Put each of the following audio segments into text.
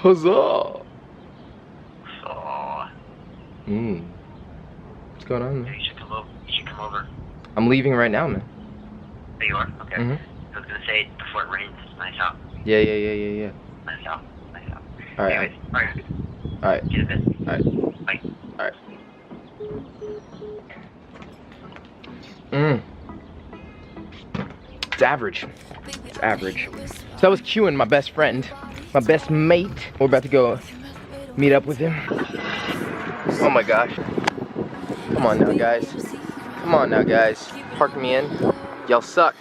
Huzzah! So, What's going on, man? you should come over. You should come over. I'm leaving right now, man. There you are? Okay. Mm-hmm. I was gonna say, before it rains, it's nice out. Yeah. Nice out. Nice out. Alright. Anyways, alright. Alright. See you in a bit. Alright. Bye. Alright. It's average. It's average. So that was Cuan, my best friend, my best mate. We're about to go meet up with him. Oh my gosh. Come on now, guys. Come on now, guys. Park me in. Y'all suck.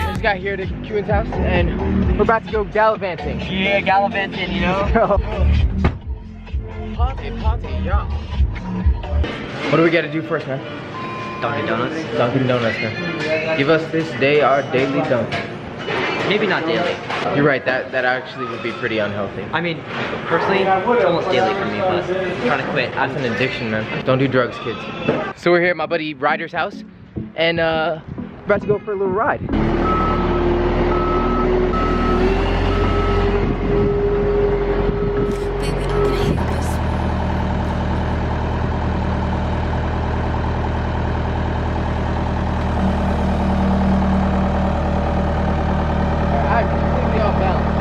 Just got here to Cuan's house and we're about to go gallivanting. Yeah, gallivanting, you know? Party, yeah. What do we gotta do first, man? Dunkin' Donuts? Dunkin' Donuts, man. Give us this day our daily dunk. Maybe not daily. You're right, that actually would be pretty unhealthy. I mean, personally, it's almost daily for me, but I'm trying to quit. That's an addiction, man. Don't do drugs, kids. So we're here at my buddy Ryder's house, and about to go for a little ride. I'm completely off balance.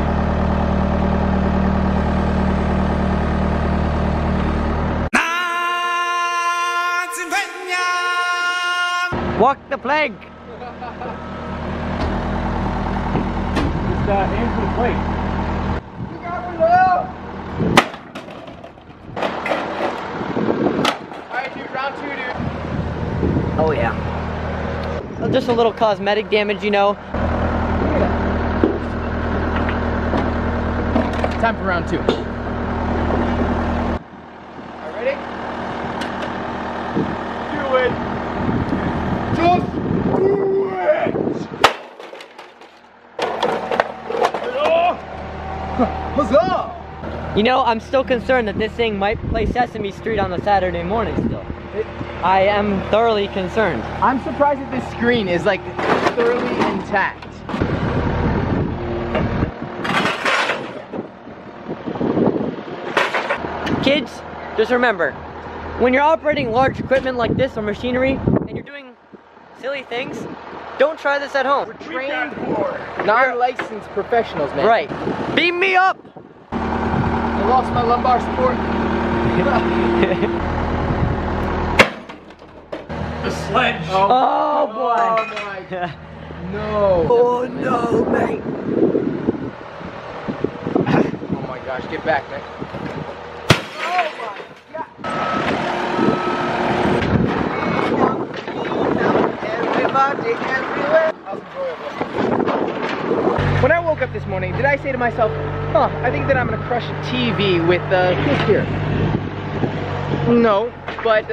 Walk the plank! Just aim for the plate. You got me low! Alright, dude, round 2, dude. Oh yeah. Just a little cosmetic damage, you know. Time for round 2. Alright, ready? Do it! Just do it! Huzzah! You know, I'm still concerned that this thing might play Sesame Street on a Saturday morning still. I am thoroughly concerned. I'm surprised that this screen is like thoroughly intact. Kids, just remember, when you're operating large equipment like this or machinery, and you're doing silly things, don't try this at home. Trained for non-licensed professionals, man. Right. Beam me up! I lost my lumbar support. The sledge. Oh boy! Oh my. No. Oh no, mate! Oh my gosh, get back, man. Oh my god. Everybody, everywhere. How's enjoyable? When I woke up this morning, did I say to myself, huh, I think that I'm gonna crush a TV with kids here? No, but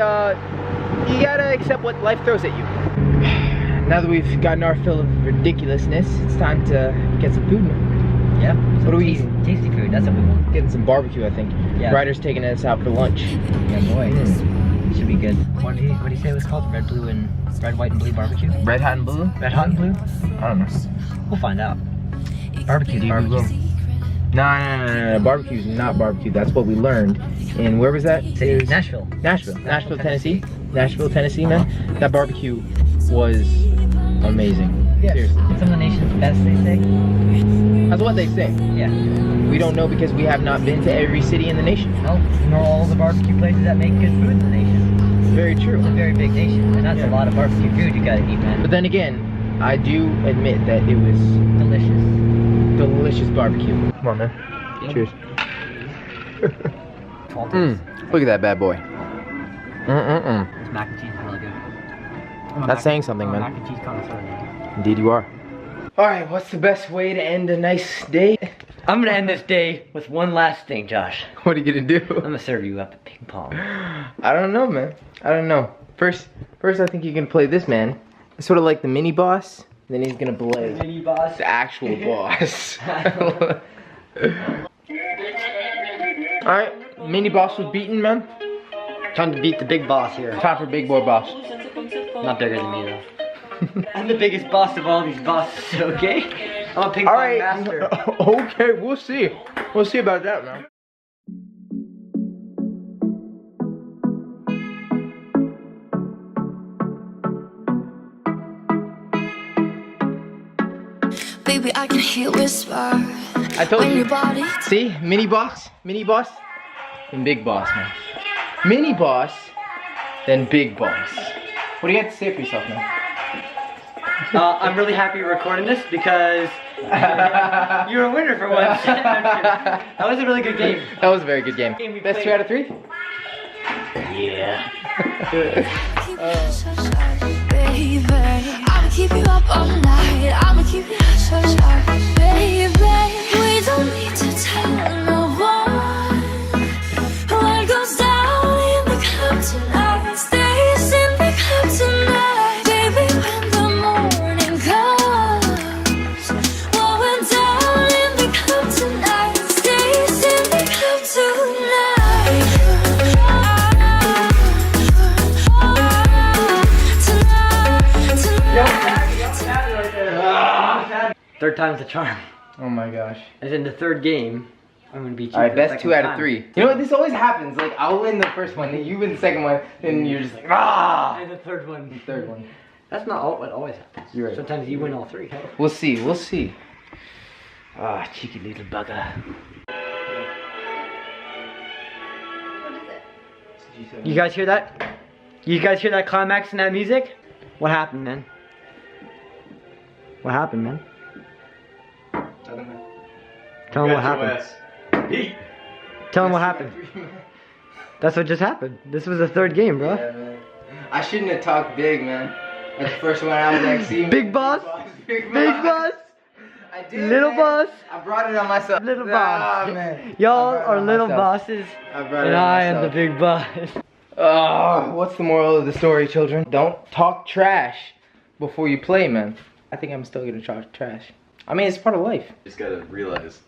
you gotta accept what life throws at you. Now that we've gotten our fill of ridiculousness, it's time to get some food now. Yeah. What are we eating? Tasty food, that's what we want. Getting some barbecue, I think. Yeah. Ryder's taking us out for lunch. Yeah, boy. Should be good. What did he say it was called? Red, blue, and red, white, and blue barbecue? Red, hot, and blue? Red, hot, and blue? I don't know. We'll find out. Barbecue's barbecue. No. Barbecue's not barbecue. That's what we learned. And where was that? Nashville. Nashville, Tennessee. Nashville, Tennessee, man. That barbecue was amazing. Yes. Seriously. Some of the nation's best, they say. That's what they say. Yeah. We don't know because we have not been to every city in the nation. Well, you know all the barbecue places that make good food in the nation. Very true. It's a very big nation, and that's a lot of barbecue food you gotta eat, man. But then again, I do admit that it was delicious. delicious barbecue. Come on, man. Yeah. Cheers. Look at that bad boy. This mac and cheese is really good. That's saying something, man. Mac and cheese connoisseur. Indeed you are. Alright, what's the best way to end a nice day? I'm gonna end this day with one last thing, Josh. What are you gonna do? I'm gonna serve you up a ping-pong. I don't know, man. I don't know. First I think you're gonna play this man. It's sort of like the mini boss. Then he's gonna play Mini boss. the actual boss. Alright, mini boss was beaten, man. Trying to beat the big boss here. Time for big boy boss. Not bigger than me though. I'm the biggest boss of all these bosses, okay? I'm a ping-pong Alright, master. okay, we'll see. We'll see about that, man. Baby, I can hear whisper. I told when you. your body See? Mini boss, then big boss, man. Mini boss, then big boss. What do you have to say for yourself, man? I'm really happy you're recording this because you're a winner for once. That was a really good game. That was a very good game. we Best played. 2 out of 3? Yeah. keep you hush, hush, hush, baby. I'ma keep you up all night. I'ma keep you hush, hush, hush, baby. We don't need to tell no one what goes down in the club tonight. Stays in the club tonight, baby. When the morning comes, what went down in the club tonight stays in the club tonight. Third time's the charm. Oh my gosh. As in the third game, I'm gonna beat you. Alright, for the best second 2 out of time. 3. You know what? This always happens. Like, I'll win the first one, then you win the second one, then you're just like, ah! And the third one. The third one. That's not all, what always happens. You're right. Sometimes you win all three. We'll see, we'll see. Ah, cheeky little bugger. You guys hear that? You guys hear that climax in that music? What happened, man? What happened, man? Tell him what happened. Tell him what happened. That's what just happened. This was the third game, bro. Yeah, man. I shouldn't have talked big, man. At the first one, I was like, see, Big boss. Big Big boss. I did, Little man. boss. I brought it on myself. Little Ah, boss. man. Y'all I brought it are on little myself. bosses. I brought it And on I am the myself. big boss. Oh, what's the moral of the story, children? Don't talk trash before you play, man. I think I'm still gonna talk trash. I mean, it's part of life. Just gotta realize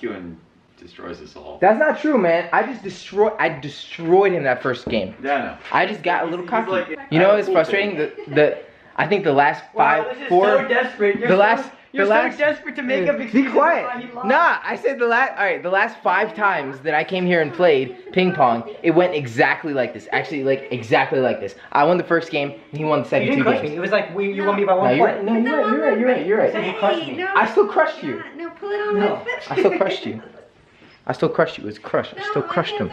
Cuan destroys us all. That's not true, man. I destroyed him that first game. Yeah, I know. I just got a little He's cocky. like- You know I what's have a frustrating? I think the last four. desperate. The last. desperate to make up Be quiet. Nah, I said the last. All right, the last 5 times that I came here and played ping pong, it went exactly like this. Actually, like exactly like this. I won the first game, and he won the You second didn't 2 crush games. me. It was like you won me by No, 1 you're point. right. No, you're right. You crushed me. No, I still crushed you. No, pull it on No. my foot. I still crushed you. I still crushed you. It was crushed. I still crushed him.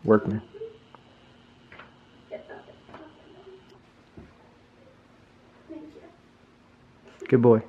Work, man. Good boy.